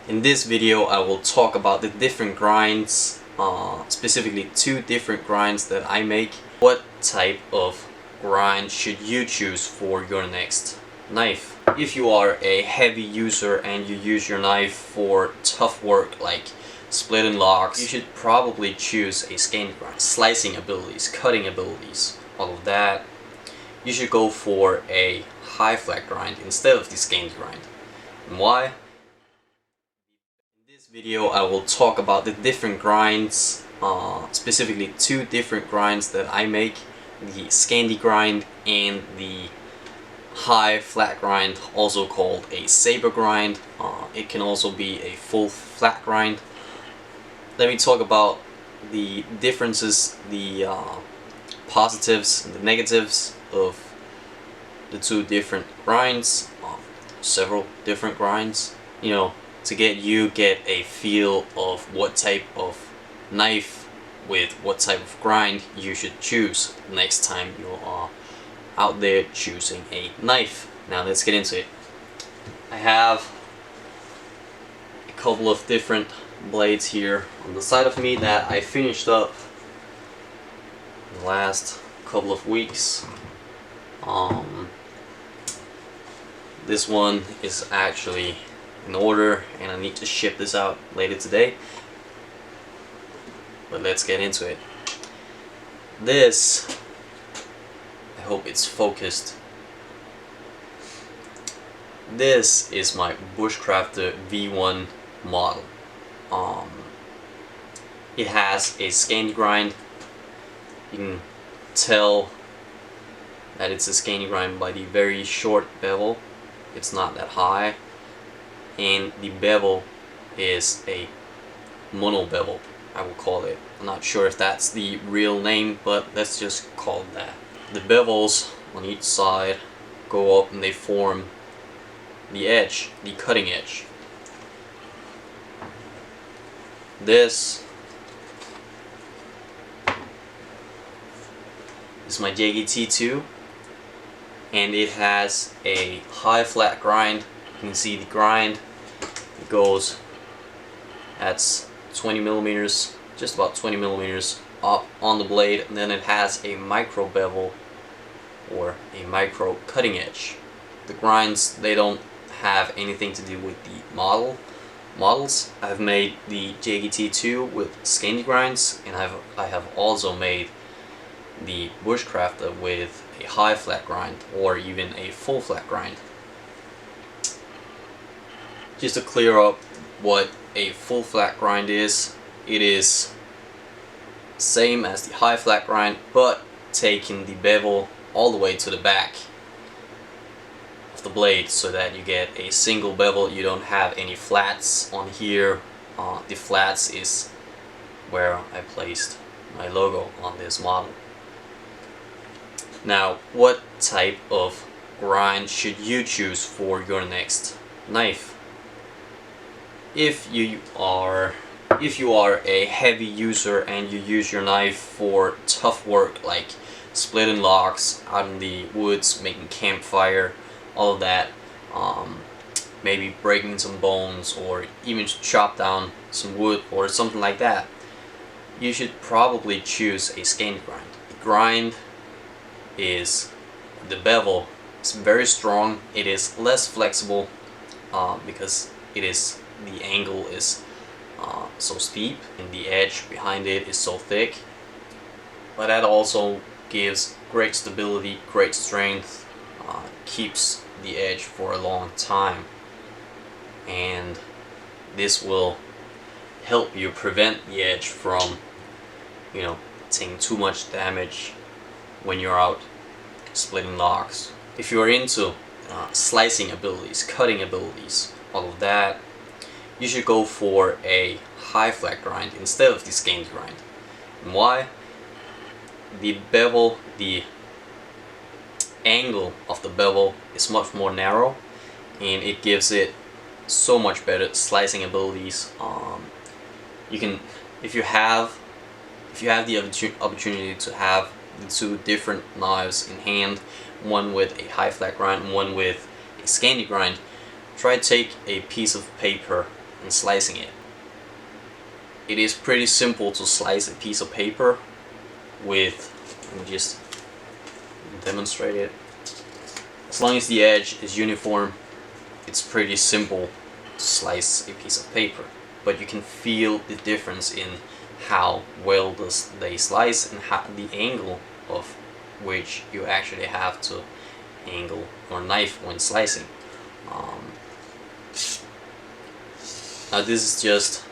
In this video I will talk about the different grinds, specifically 2 different grinds that I make. What type of grind should you choose for your next knife? If you are a heavy user and you use your knife for tough work like splitting locks, you should probably choose a Scandi grind. Slicing abilities, cutting abilities, all of that. You should go for a high flat grind instead of the Scandi grind. And why? In this video I will talk about the different grinds, specifically 2 different grinds that I make. The Scandi grind and the high flat grind, also called a saber grind. It can also be a full flat grind. Let me talk about the differences, the positives and the negatives of the 2 different grinds. Several different grinds, to get a feel of what type of knife with what type of grind you should choose next time you are out there choosing a knife. Now let's get into it. I have a couple of different blades here on the side of me that I finished up in the last couple of weeks. This one is actually in order and I need to ship this out later today, but let's get into it. This, I hope it's focused. This is my Bushcrafter V1 model. It has a Scandi grind. You can tell that it's a Scandi grind by the very short bevel. It's not that high, and the bevel is a mono bevel, I will call it. I'm not sure if that's the real name, but let's just call it that. The bevels on each side go up and they form the edge, the cutting edge. This is my JGT2, and it has a high flat grind. You can see the grind. It goes at 20 millimeters, just about 20 millimeters up on the blade, and then it has a micro bevel or a micro cutting edge. The grinds, they don't have anything to do with the models. I've made the JGT2 with Scandi grinds, and I have also made the Bushcrafter with a high flat grind or even a full flat grind. Just to clear up what a full flat grind is, it is same as the high flat grind, but taking the bevel all the way to the back of the blade so that you get a single bevel. You don't have any flats on here. The flats is where I placed my logo on this model. Now, what type of grind should you choose for your next knife? If you are a heavy user and you use your knife for tough work like splitting locks out in the woods, making campfire, all of that, maybe breaking some bones or even chop down some wood or something like that, you should probably choose a Scandi grind. The grind is, the bevel is very strong. It is less flexible because the angle is so steep and the edge behind it is so thick, but that also gives great stability, great strength, keeps the edge for a long time, and this will help you prevent the edge from taking too much damage when you're out splitting locks. If you're into slicing abilities, cutting abilities, all of that, you should go for a high flat grind instead of the Scandi grind. And why? The bevel, the angle of the bevel is much more narrow, and it gives it so much better slicing abilities. You can, if you have the opportunity to have the 2 different knives in hand, one with a high flat grind and one with a Scandi grind, try to take a piece of paper and slicing it. It is pretty simple to slice a piece of paper with, let me just demonstrate it. As long as the edge is uniform, it's pretty simple to slice a piece of paper. But you can feel the difference in how well they slice and how the angle of which you actually have to angle your knife when slicing. Now this is just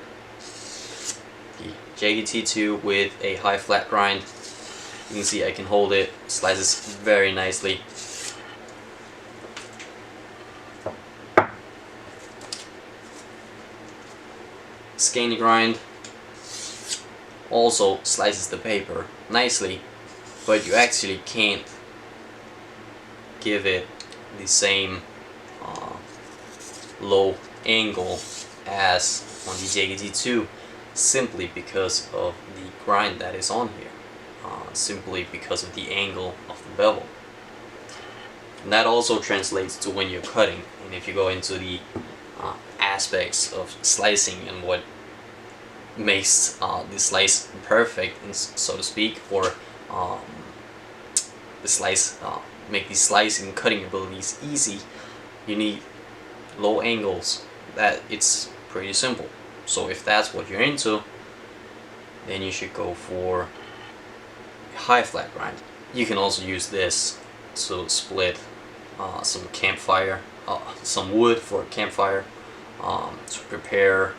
the JGT2 with a high flat grind. You can see I can hold it, slices very nicely. Scandi grind also slices the paper nicely, but you actually can't give it the same low angle as on the JGT2 simply because of the grind that is on here, simply because of the angle of the bevel. And that also translates to when you're cutting, and if you go into the aspects of slicing and what makes the slice perfect, so to speak, or the slice make the slicing and cutting abilities easy, you need low angles. That it's pretty simple. So if that's what you're into, then you should go for a high flat grind. You can also use this to split some campfire, some wood for a campfire, to prepare,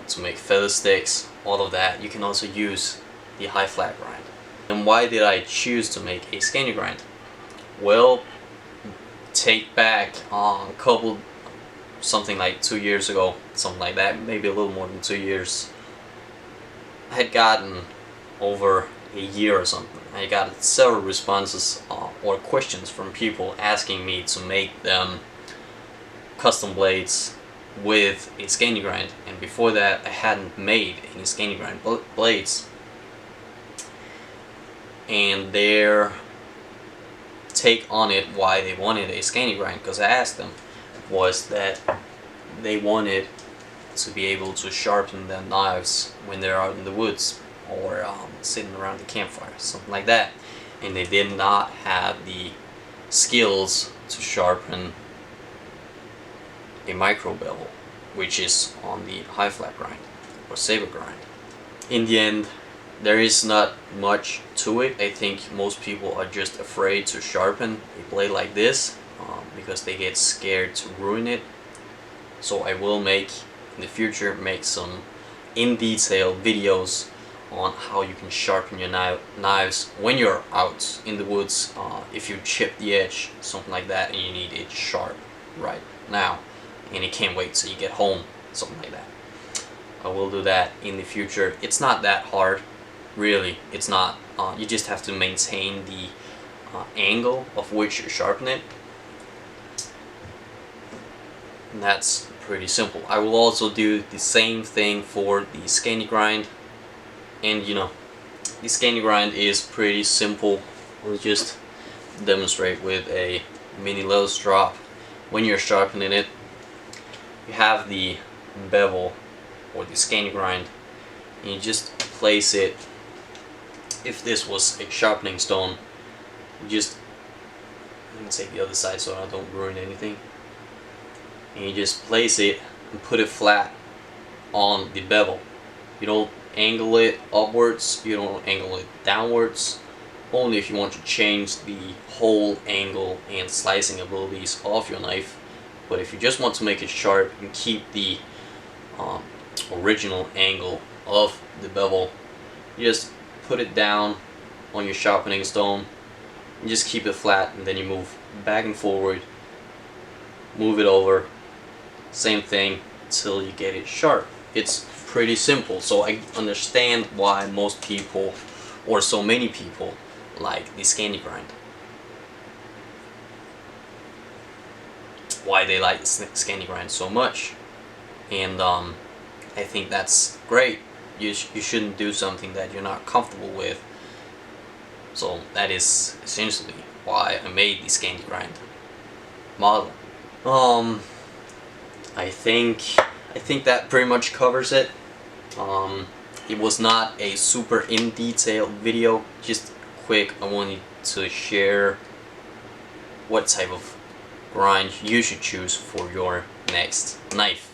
to make feather sticks, all of that. You can also use the high flat grind. And why did I choose to make a Scandi grind? Well, take back a couple, something like 2 years ago, something like that, maybe a little more than 2 years, I had gotten over a year or something. I got several responses or questions from people asking me to make them custom blades with a Scandi grind, and before that I hadn't made any Scandi grind blades. And their take on it, why they wanted a Scandi grind, because I asked them, was that they wanted to be able to sharpen their knives when they're out in the woods or sitting around the campfire, something like that, and they did not have the skills to sharpen a micro bevel, which is on the high flat grind or saber grind. In the end, there is not much to it. I think most people are just afraid to sharpen a blade like this because they get scared to ruin it. So I will in the future make some in detail videos on how you can sharpen your knives when you're out in the woods, if you chip the edge, something like that, and you need it sharp right now and you can't wait till you get home, something like that. I will do that in the future. It's not that hard, really. It's not. You just have to maintain the angle of which you sharpen it, and that's pretty simple. I will also do the same thing for the Scandi grind, and you know, the Scandi grind is pretty simple. We'll just demonstrate with a mini leather strop. When you're sharpening it, you have the bevel or the Scandi grind, and you just place it. If this was a sharpening stone, you just, let me take the other side so I don't ruin anything, and you just place it and put it flat on the bevel. You don't angle it upwards, you don't angle it downwards, only if you want to change the whole angle and slicing abilities of your knife. But if you just want to make it sharp and keep the original angle of the bevel, you just put it down on your sharpening stone and just keep it flat, and then you move back and forward, move it over, same thing till you get it sharp. It's pretty simple, so I understand why most people, or so many people, like the Scandi grind. Why they like the Scandi grind so much, and I think that's great. You shouldn't do something that you're not comfortable with. So that is essentially why I made the Scandi grind model. I think I think that pretty much covers it. It was not a super in-detail video, just quick. I wanted to share what type of grind you should choose for your next knife.